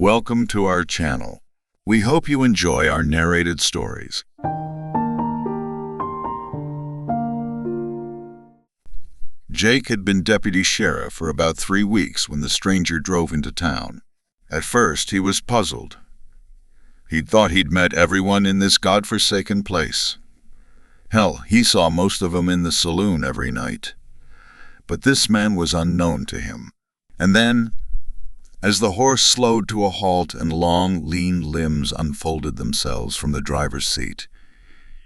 Welcome to our channel. We hope you enjoy our narrated stories. Jake had been deputy sheriff for about 3 weeks when the stranger drove into town. At first, he was puzzled. He'd thought he'd met everyone in this godforsaken place. Hell, he saw most of them in the saloon every night. But this man was unknown to him. And then, as the horse slowed to a halt and long, lean limbs unfolded themselves from the driver's seat,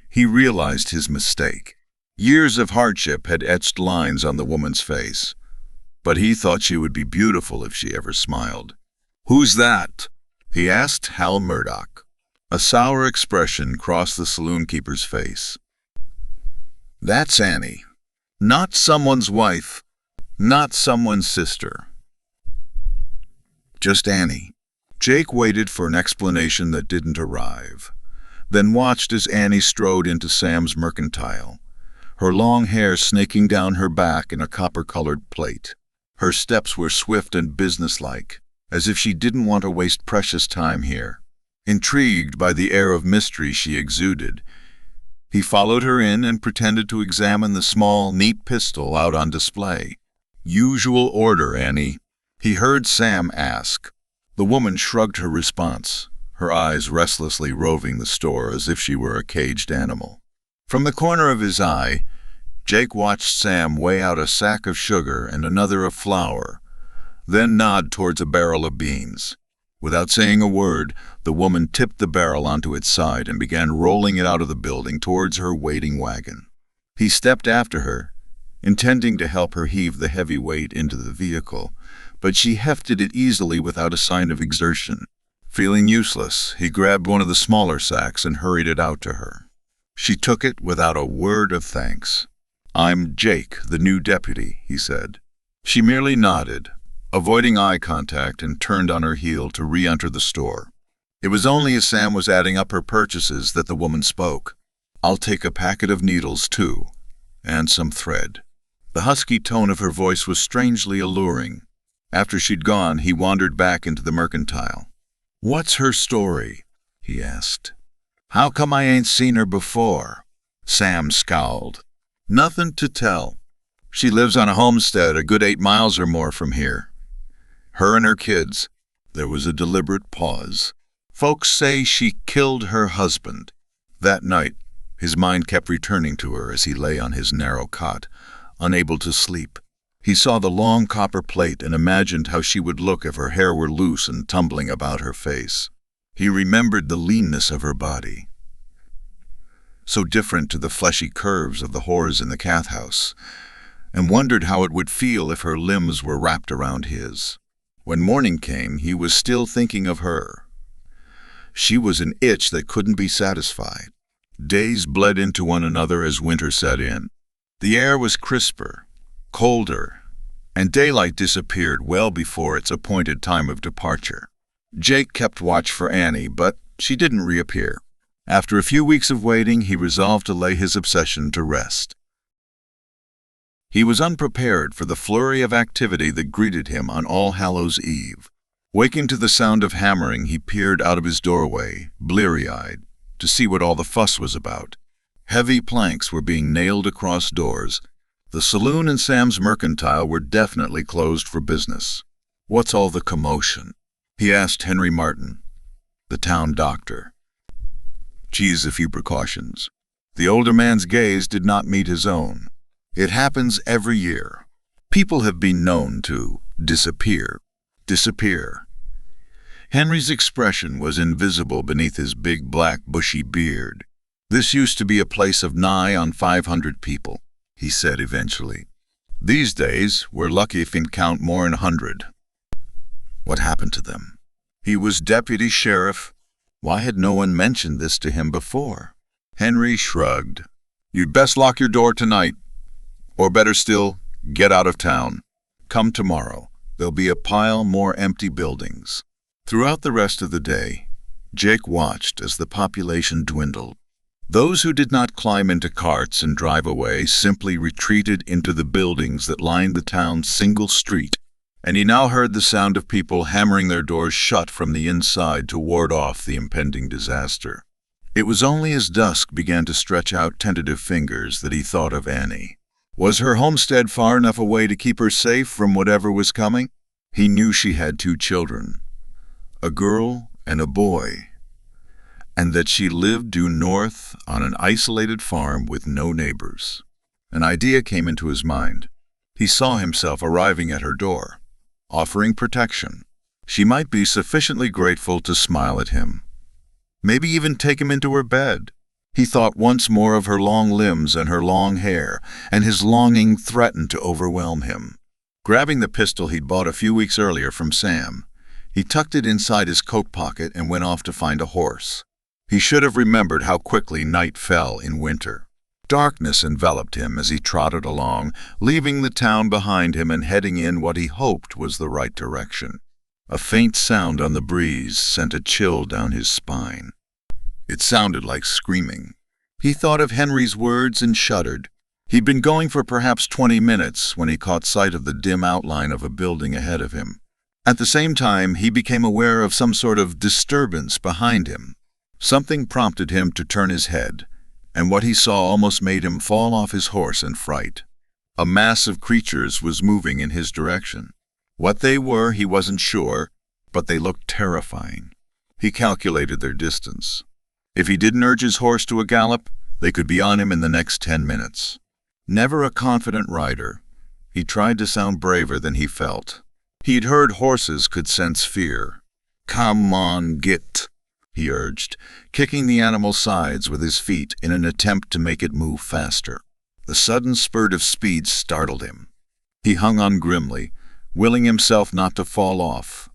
he realized his mistake. Years of hardship had etched lines on the woman's face, but he thought she would be beautiful if she ever smiled. "Who's that?" he asked Hal Murdoch. A sour expression crossed the saloon-keeper's face. "That's Annie. Not someone's wife, not someone's sister. Just Annie." Jake waited for an explanation that didn't arrive, then watched as Annie strode into Sam's mercantile, her long hair snaking down her back in a copper-colored plait. Her steps were swift and businesslike, as if she didn't want to waste precious time here. Intrigued by the air of mystery she exuded, he followed her in and pretended to examine the small, neat pistol out on display. "Usual order, Annie," he heard Sam ask. The woman shrugged her response, her eyes restlessly roving the store as if she were a caged animal. From the corner of his eye, Jake watched Sam weigh out a sack of sugar and another of flour, then nod towards a barrel of beans. Without saying a word, the woman tipped the barrel onto its side and began rolling it out of the building towards her waiting wagon. He stepped after her, intending to help her heave the heavy weight into the vehicle, but she hefted it easily without a sign of exertion. Feeling useless, he grabbed one of the smaller sacks and hurried it out to her. She took it without a word of thanks. "I'm Jake, the new deputy," he said. She merely nodded, avoiding eye contact, and turned on her heel to re-enter the store. It was only as Sam was adding up her purchases that the woman spoke. "I'll take a packet of needles, too, and some thread." The husky tone of her voice was strangely alluring. After she'd gone, he wandered back into the mercantile. "What's her story?" he asked. "How come I ain't seen her before?" Sam scowled. "Nothing to tell. She lives on a homestead a good 8 miles or more from here. Her and her kids." There was a deliberate pause. "Folks say she killed her husband." That night, his mind kept returning to her as he lay on his narrow cot, unable to sleep. He saw the long copper plate and imagined how she would look if her hair were loose and tumbling about her face. He remembered the leanness of her body, so different to the fleshy curves of the whores in the cath house, and wondered how it would feel if her limbs were wrapped around his. When morning came, he was still thinking of her. She was an itch that couldn't be satisfied. Days bled into one another as winter set in. The air was crisper, colder, and daylight disappeared well before its appointed time of departure. Jake kept watch for Annie, but she didn't reappear. After a few weeks of waiting, he resolved to lay his obsession to rest. He was unprepared for the flurry of activity that greeted him on All Hallows' Eve. Waking to the sound of hammering, he peered out of his doorway, bleary-eyed, to see what all the fuss was about. Heavy planks were being nailed across doors. The saloon and Sam's mercantile were definitely closed for business. "What's all the commotion?" he asked Henry Martin, the town doctor. "Geez, a few precautions." The older man's gaze did not meet his own. "It happens every year. People have been known to disappear. Henry's expression was invisible beneath his big black bushy beard. "This used to be a place of nigh on 500 people, he said eventually. "These days, we're lucky if we can count more than 100. What happened to them?" He was deputy sheriff. Why had no one mentioned this to him before? Henry shrugged. "You'd best lock your door tonight. Or better still, get out of town. Come tomorrow. There'll be a pile more empty buildings." Throughout the rest of the day, Jake watched as the population dwindled. Those who did not climb into carts and drive away simply retreated into the buildings that lined the town's single street. and he now heard the sound of people hammering their doors shut from the inside to ward off the impending disaster. It was only as dusk began to stretch out tentative fingers that he thought of Annie. Was her homestead far enough away to keep her safe from whatever was coming? He knew she had 2 children, a girl and a boy, and that she lived due north on an isolated farm with no neighbors. An idea came into his mind. He saw himself arriving at her door, offering protection. She might be sufficiently grateful to smile at him, maybe even take him into her bed. He thought once more of her long limbs and her long hair, and his longing threatened to overwhelm him. Grabbing the pistol he'd bought a few weeks earlier from Sam, he tucked it inside his coat pocket and went off to find a horse. He should have remembered how quickly night fell in winter. Darkness enveloped him as he trotted along, leaving the town behind him and heading in what he hoped was the right direction. A faint sound on the breeze sent a chill down his spine. It sounded like screaming. He thought of Henry's words and shuddered. He'd been going for perhaps 20 minutes when he caught sight of the dim outline of a building ahead of him. At the same time, he became aware of some sort of disturbance behind him. Something prompted him to turn his head, and what he saw almost made him fall off his horse in fright. A mass of creatures was moving in his direction. What they were, he wasn't sure, but they looked terrifying. He calculated their distance. If he didn't urge his horse to a gallop, they could be on him in the next 10 minutes. Never a confident rider, he tried to sound braver than he felt. He'd heard horses could sense fear. "Come on, git," he urged, kicking the animal's sides with his feet in an attempt to make it move faster. The sudden spurt of speed startled him. He hung on grimly, willing himself not to fall off,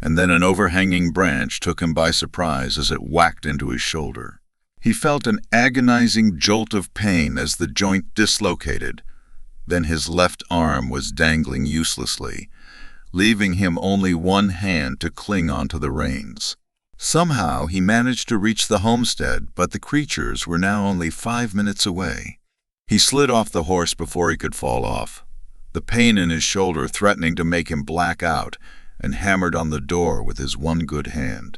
and then an overhanging branch took him by surprise as it whacked into his shoulder. He felt an agonizing jolt of pain as the joint dislocated. Then his left arm was dangling uselessly, leaving him only one hand to cling onto the reins. Somehow he managed to reach the homestead, but the creatures were now only 5 minutes away. He slid off the horse before he could fall off, the pain in his shoulder threatening to make him black out, and hammered on the door with his one good hand.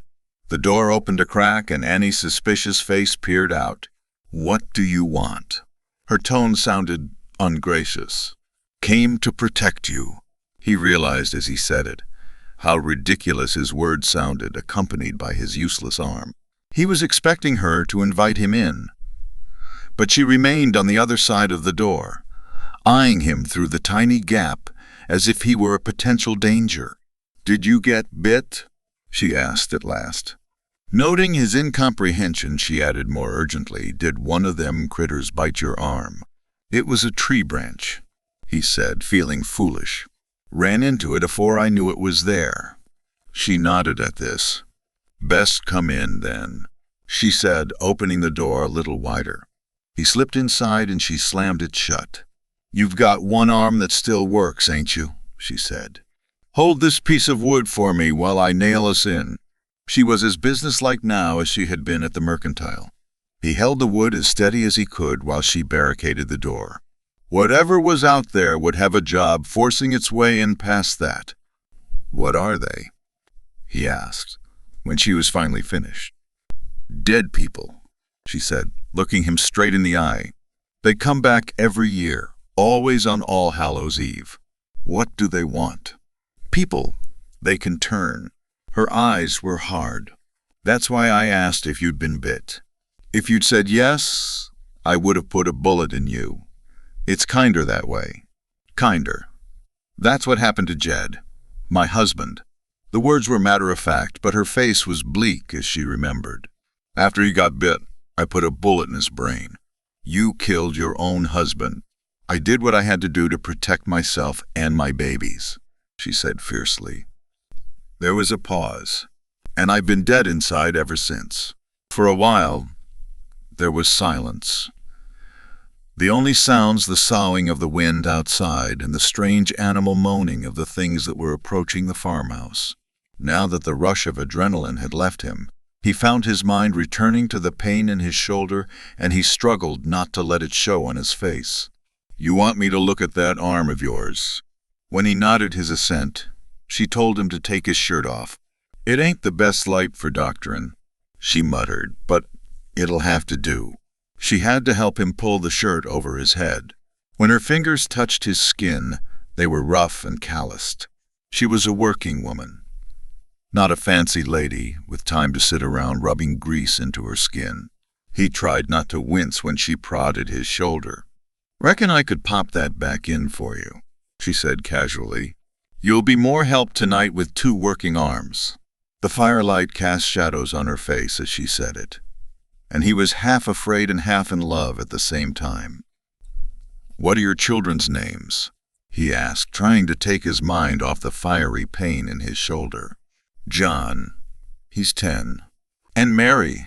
The door opened a crack and Annie's suspicious face peered out. "What do you want?" Her tone sounded ungracious. "Came to protect you," he realized as he said it. How ridiculous his words sounded, accompanied by his useless arm. He was expecting her to invite him in, but she remained on the other side of the door, eyeing him through the tiny gap as if he were a potential danger. "Did you get bit?" she asked at last. Noting his incomprehension, she added more urgently, "Did one of them critters bite your arm?" "It was a tree branch," he said, feeling foolish. "Ran into it afore I knew it was there." She nodded at this. "Best come in, then," she said, opening the door a little wider. He slipped inside and she slammed it shut. "You've got one arm that still works, ain't you?" she said. "Hold this piece of wood for me while I nail us in." She was as businesslike now as she had been at the mercantile. He held the wood as steady as he could while she barricaded the door. Whatever was out there would have a job forcing its way in past that. "What are they?" he asked, when she was finally finished. "Dead people," she said, looking him straight in the eye. "They come back every year, always on All Hallows' Eve. What do they want?" "People. They can turn." Her eyes were hard. "That's why I asked if you'd been bit. If you'd said yes, I would have put a bullet in you. It's kinder that way." "Kinder. That's what happened to Jed, my husband." The words were matter-of-fact, but her face was bleak as she remembered. "After he got bit, I put a bullet in his brain. You killed your own husband." "I did what I had to do to protect myself and my babies," she said fiercely. There was a pause, and I've been dead inside ever since. For a while, there was silence. The only sounds the soughing of the wind outside and the strange animal moaning of the things that were approaching the farmhouse. Now that the rush of adrenaline had left him, he found his mind returning to the pain in his shoulder, and he struggled not to let it show on his face. "You want me to look at that arm of yours?" When he nodded his assent, she told him to take his shirt off. "It ain't the best light for doctorin'," she muttered, "but it'll have to do." She had to help him pull the shirt over his head. When her fingers touched his skin, they were rough and calloused. She was a working woman, not a fancy lady with time to sit around rubbing grease into her skin. He tried not to wince when she prodded his shoulder. "Reckon I could pop that back in for you," she said casually. "You'll be more help tonight with 2 working arms." The firelight cast shadows on her face as she said it, and he was half afraid and half in love at the same time. "What are your children's names?" he asked, trying to take his mind off the fiery pain in his shoulder. "John, he's 10. And Mary,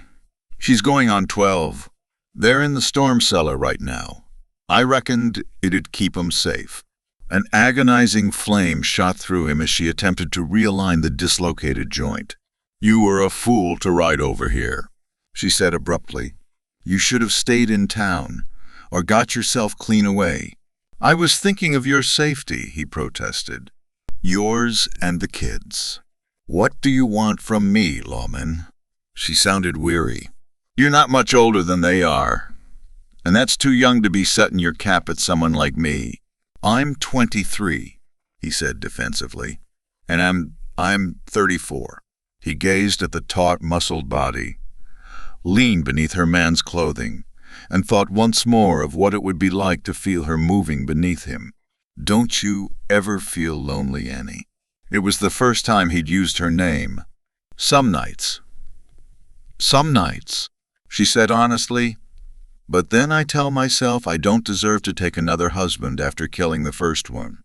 she's going on 12. They're in the storm cellar right now. I reckoned it'd keep 'em safe." An agonizing flame shot through him as she attempted to realign the dislocated joint. "You were a fool to ride over here," she said abruptly. "You should have stayed in town, or got yourself clean away." "I was thinking of your safety," he protested. "Yours and the kids." "What do you want from me, lawman?" She sounded weary. "You're not much older than they are, and that's too young to be setting your cap at someone like me." "I'm 23, he said defensively, "and I'm 34. He gazed at the taut, muscled body, leaned beneath her man's clothing, and thought once more of what it would be like to feel her moving beneath him. "Don't you ever feel lonely, Annie?" It was the first time he'd used her name. Some nights, she said honestly. "But then I tell myself I don't deserve to take another husband after killing the first one.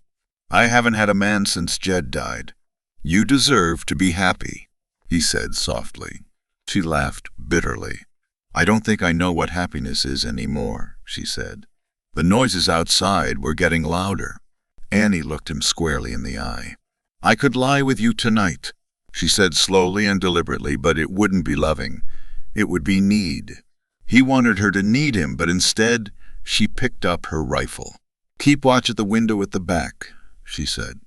I haven't had a man since Jed died." "You deserve to be happy," he said softly. She laughed bitterly. "I don't think I know what happiness is anymore," she said. The noises outside were getting louder. Annie looked him squarely in the eye. "I could lie with you tonight," she said slowly and deliberately, "but it wouldn't be loving. It would be need." He wanted her to need him, but instead she picked up her rifle. "Keep watch at the window at the back," she said.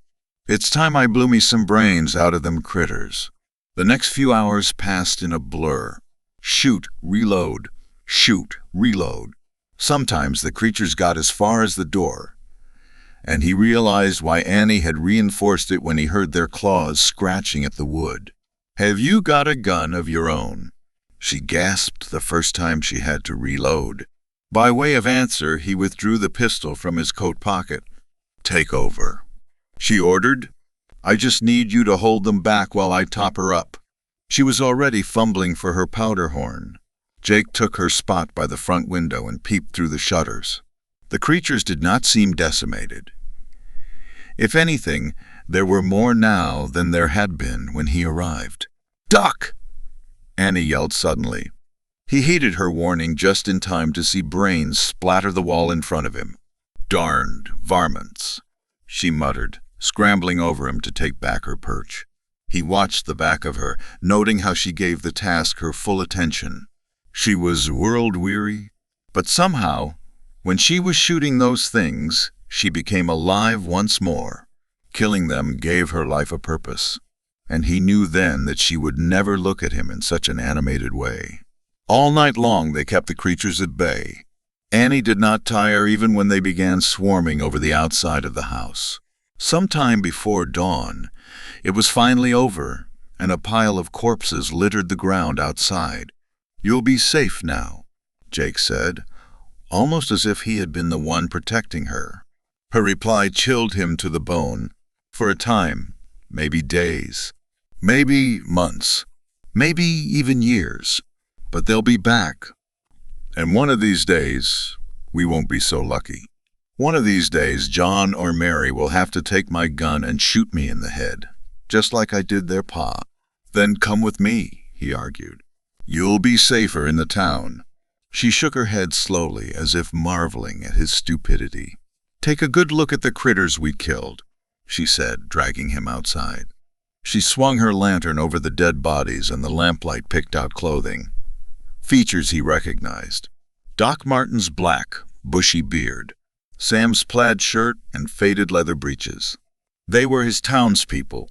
"It's time I blew me some brains out of them critters." The next few hours passed in a blur. Shoot, reload, shoot, reload. Sometimes the creatures got as far as the door, and he realized why Annie had reinforced it when he heard their claws scratching at the wood. "Have you got a gun of your own?" she gasped the first time she had to reload. By way of answer, he withdrew the pistol from his coat pocket. "Take over," she ordered. "I just need you to hold them back while I top her up." She was already fumbling for her powder horn. Jake took her spot by the front window and peeped through the shutters. The creatures did not seem decimated. If anything, there were more now than there had been when he arrived. "Duck!" Annie yelled suddenly. He heeded her warning just in time to see brains splatter the wall in front of him. "Darned varmints," she muttered, scrambling over him to take back her perch. He watched the back of her, noting how she gave the task her full attention. She was world-weary, but somehow, when she was shooting those things, she became alive once more. Killing them gave her life a purpose, and he knew then that she would never look at him in such an animated way. All night long they kept the creatures at bay. Annie did not tire even when they began swarming over the outside of the house. Sometime before dawn, it was finally over, and a pile of corpses littered the ground outside. "You'll be safe now," Jake said, almost as if he had been the one protecting her. Her reply chilled him to the bone. For a time, maybe days, maybe months, maybe even years, but they'll be back. And one of these days, we won't be so lucky. One of these days, John or Mary will have to take my gun and shoot me in the head, just like I did their pa. "Then come with me," he argued. "You'll be safer in the town." She shook her head slowly, as if marveling at his stupidity. "Take a good look at the critters we killed," she said, dragging him outside. She swung her lantern over the dead bodies, and the lamplight picked out clothing. Features he recognized. Doc Martin's black, bushy beard, Sam's plaid shirt and faded leather breeches. They were his townspeople,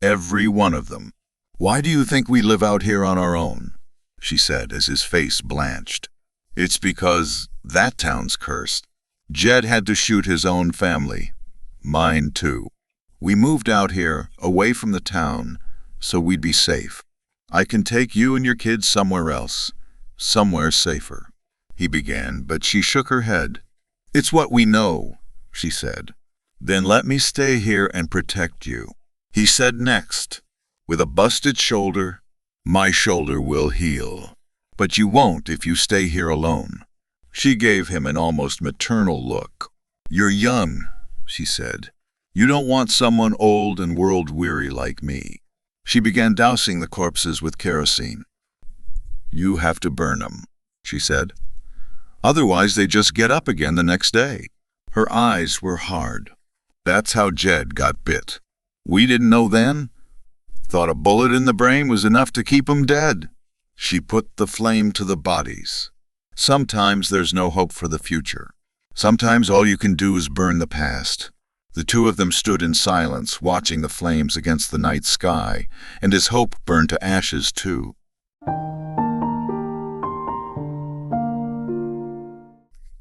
every one of them. "Why do you think we live out here on our own?" she said as his face blanched. "It's because that town's cursed. Jed had to shoot his own family. Mine too. We moved out here, away from the town, so we'd be safe. I can take you and your kids somewhere else, somewhere safer," he began, but she shook her head. "It's what we know," she said. "Then let me stay here and protect you," he said next. "With a busted shoulder, my shoulder will heal. But you won't if you stay here alone." She gave him an almost maternal look. "You're young," she said. "You don't want someone old and world-weary like me." She began dousing the corpses with kerosene. "You have to burn them," she said. "Otherwise they just get up again the next day." Her eyes were hard. "That's how Jed got bit. We didn't know then. Thought a bullet in the brain was enough to keep him dead." She put the flame to the bodies. "Sometimes there's no hope for the future. Sometimes all you can do is burn the past." The two of them stood in silence, watching the flames against the night sky, and his hope burned to ashes too.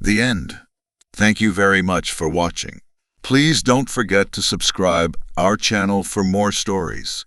The end. Thank you very much for watching. Please don't forget to subscribe our channel for more stories.